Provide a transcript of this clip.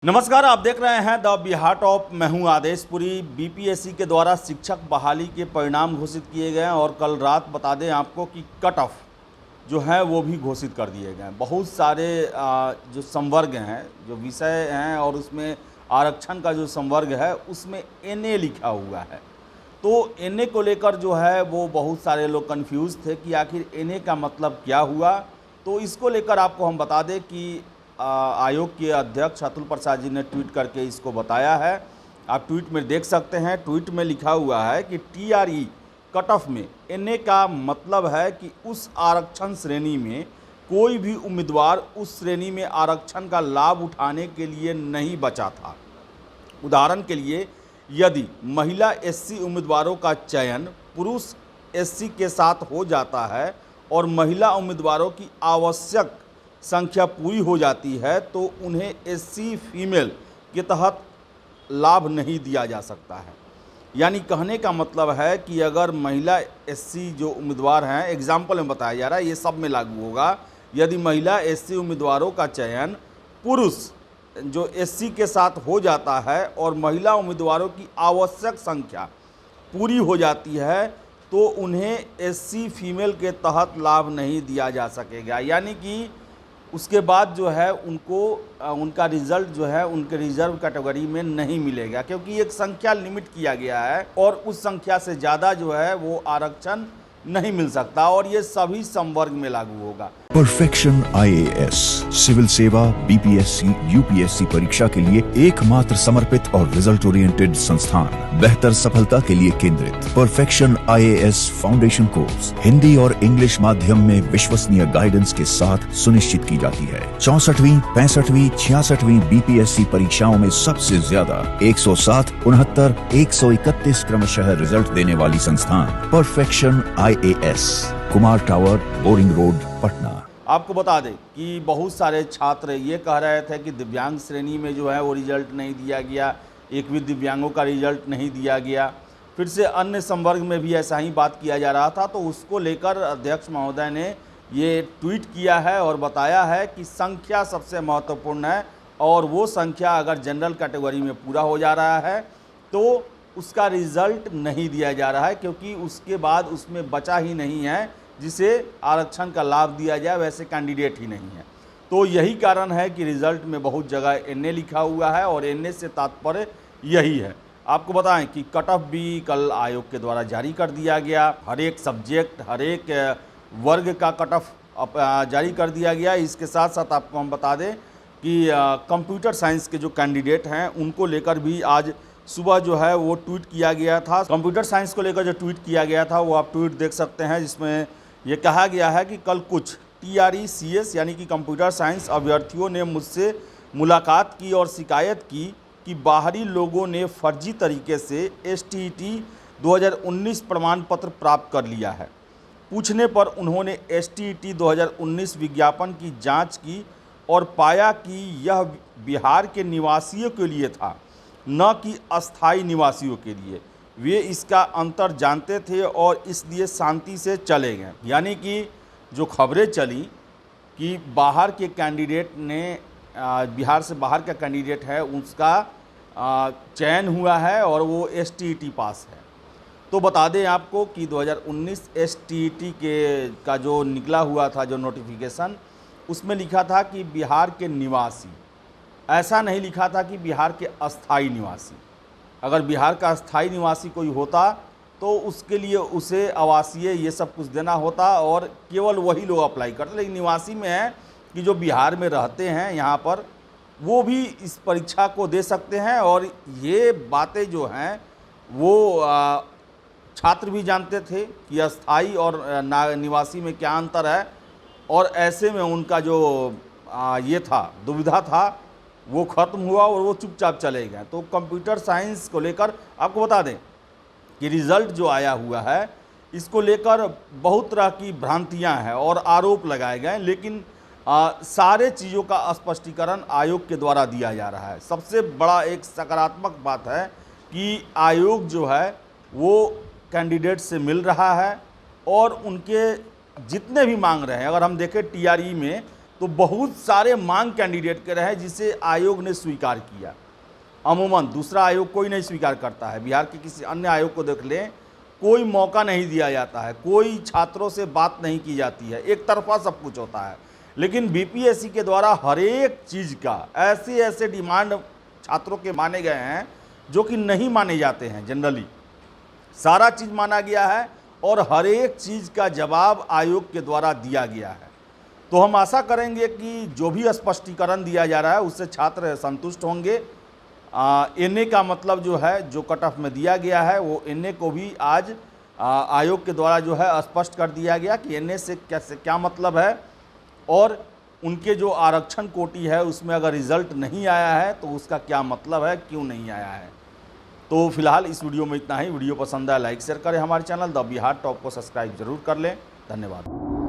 नमस्कार, आप देख रहे हैं द बिहार टॉप। मैं हूं आदेशपुरी। बीपीएससी के द्वारा शिक्षक बहाली के परिणाम घोषित किए गए हैं और कल रात बता दें आपको कि कट ऑफ जो है वो भी घोषित कर दिए गए हैं। बहुत सारे जो संवर्ग हैं, जो विषय हैं और उसमें आरक्षण का जो संवर्ग है उसमें एनए लिखा हुआ है। तो एनए को लेकर जो है वो बहुत सारे लोग कंफ्यूज थे कि आखिर एनए का मतलब क्या हुआ। तो इसको लेकर आपको हम बता दें कि आयोग के अध्यक्ष अतुल प्रसाद जी ने ट्वीट करके इसको बताया है। आप ट्वीट में देख सकते हैं। ट्वीट में लिखा हुआ है कि टीआरई कट ऑफ में एनए का मतलब है कि उस आरक्षण श्रेणी में कोई भी उम्मीदवार उस श्रेणी में आरक्षण का लाभ उठाने के लिए नहीं बचा था। उदाहरण के लिए, यदि महिला एससी उम्मीदवारों का चयन पुरुष एससी के साथ हो जाता है और महिला उम्मीदवारों की आवश्यक संख्या पूरी हो जाती है तो उन्हें एससी फीमेल के तहत लाभ नहीं दिया जा सकता है। यानी कहने का मतलब है कि अगर महिला एससी जो उम्मीदवार हैं, एग्जाम्पल में बताया जा रहा है, ये सब में लागू होगा। यदि महिला एससी उम्मीदवारों का चयन पुरुष जो एससी के साथ हो जाता है और महिला उम्मीदवारों की आवश्यक संख्या पूरी हो जाती है तो उन्हें एससी फीमेल के तहत लाभ नहीं दिया जा सकेगा। यानी कि उसके बाद जो है उनको उनका रिजल्ट जो है उनके रिजर्व कैटेगरी में नहीं मिलेगा, क्योंकि एक संख्या लिमिट किया गया है और उस संख्या से ज़्यादा जो है वो आरक्षण नहीं मिल सकता और ये सभी संवर्ग में लागू होगा। परफेक्शन आईएएस सिविल सेवा, बीपीएससी, यूपीएससी परीक्षा के लिए एकमात्र समर्पित और रिजल्ट ओरिएंटेड संस्थान, बेहतर सफलता के लिए केंद्रित। Perfection IAS foundation course Hindi और इंग्लिश माध्यम में विश्वसनीय गाइडेंस के साथ सुनिश्चित की जाती है। 64वीं, 65वीं, 66वीं बीपीएससी परीक्षाओं में सबसे ज्यादा 107, 69, 131 क्रमशः रिजल्ट देने वाली संस्थान perfection IAS, Kumar tower, boring road, Patna. आपको बता दें कि बहुत सारे छात्र ये कह रहे थे कि दिव्यांग श्रेणी में जो है वो रिजल्ट नहीं दिया गया, एक भी दिव्यांगों का रिजल्ट नहीं दिया गया। फिर से अन्य संवर्ग में भी ऐसा ही बात किया जा रहा था। तो उसको लेकर अध्यक्ष महोदय ने ये ट्वीट किया है और बताया है कि संख्या सबसे महत्वपूर्ण है और वो संख्या अगर जनरल कैटेगरी में पूरा हो जा रहा है तो उसका रिज़ल्ट नहीं दिया जा रहा है, क्योंकि उसके बाद उसमें बचा ही नहीं है जिसे आरक्षण का लाभ दिया जाए, वैसे कैंडिडेट ही नहीं है। तो यही कारण है कि रिज़ल्ट में बहुत जगह एनए लिखा हुआ है और एनए से तात्पर्य यही है। आपको बताएं कि कट ऑफ भी कल आयोग के द्वारा जारी कर दिया गया। हर एक सब्जेक्ट, हर एक वर्ग का कट ऑफ जारी कर दिया गया। इसके साथ साथ आपको हम बता दें कि कंप्यूटर साइंस के जो कैंडिडेट हैं उनको लेकर भी आज सुबह जो है वो ट्वीट किया गया था। कंप्यूटर साइंस को लेकर जो ट्वीट किया गया था वो आप ट्वीट देख सकते हैं, जिसमें ये कहा गया है कि कल कुछ टीआरई सीएस यानी कि कंप्यूटर साइंस अभ्यर्थियों ने मुझसे मुलाकात की और शिकायत की कि बाहरी लोगों ने फर्जी तरीके से एसटीईटी 2019 प्रमाण पत्र प्राप्त कर लिया है। पूछने पर उन्होंने एसटीईटी 2019 विज्ञापन की जाँच की और पाया कि यह बिहार के निवासियों के लिए था, न कि अस्थाई निवासियों के लिए। वे इसका अंतर जानते थे और इसलिए शांति से चले गए। यानी कि जो खबरें चली कि बाहर के कैंडिडेट ने बिहार से बाहर का कैंडिडेट है उसका चयन हुआ है और वो एसटीईटी पास है। तो बता दें आपको कि 2019 एसटीईटी का जो निकला हुआ था जो नोटिफिकेशन, उसमें लिखा था कि बिहार के निवासी, ऐसा नहीं लिखा था कि बिहार के अस्थाई निवासी। अगर बिहार का अस्थाई निवासी कोई होता तो उसके लिए उसे आवासीय ये सब कुछ देना होता और केवल वही लोग अप्लाई करते। लेकिन निवासी में है कि जो बिहार में रहते हैं यहाँ पर, वो भी इस परीक्षा को दे सकते हैं। और ये बातें जो हैं वो छात्र भी जानते थे कि अस्थाई और निवासी में क्या अंतर है, और ऐसे में उनका जो ये था, दुविधा था, वो ख़त्म हुआ और वो चुपचाप चले गए। तो कंप्यूटर साइंस को लेकर आपको बता दें कि रिज़ल्ट जो आया हुआ है इसको लेकर बहुत तरह की भ्रांतियां हैं और आरोप लगाए गए, लेकिन सारे चीज़ों का स्पष्टीकरण आयोग के द्वारा दिया जा रहा है। सबसे बड़ा एक सकारात्मक बात है कि आयोग जो है वो कैंडिडेट से मिल रहा है और उनके जितने भी मांग रहे हैं, अगर हम देखें टीआरई में तो बहुत सारे मांग कैंडिडेट के रहे जिसे आयोग ने स्वीकार किया। अमूमन दूसरा आयोग कोई नहीं स्वीकार करता है। बिहार के किसी अन्य आयोग को देख लें, कोई मौका नहीं दिया जाता है, कोई छात्रों से बात नहीं की जाती है, एक तरफा सब कुछ होता है। लेकिन बीपीएससी के द्वारा हर एक चीज़ का ऐसे ऐसे डिमांड छात्रों के माने गए हैं जो कि नहीं माने जाते हैं। जनरली सारा चीज़ माना गया है और हर एक चीज़ का जवाब आयोग के द्वारा दिया गया है। तो हम आशा करेंगे कि जो भी स्पष्टीकरण दिया जा रहा है उससे छात्र संतुष्ट होंगे। एनए का मतलब जो है, जो कट ऑफ में दिया गया है, वो एनए को भी आज आयोग के द्वारा जो है स्पष्ट कर दिया गया कि एनए से क्या मतलब है, और उनके जो आरक्षण कोटि है उसमें अगर रिजल्ट नहीं आया है तो उसका क्या मतलब है, क्यों नहीं आया है। तो फिलहाल इस वीडियो में इतना ही। वीडियो पसंद आया लाइक शेयर करें, हमारे चैनल द बिहार टॉप को सब्सक्राइब जरूर कर लें। धन्यवाद।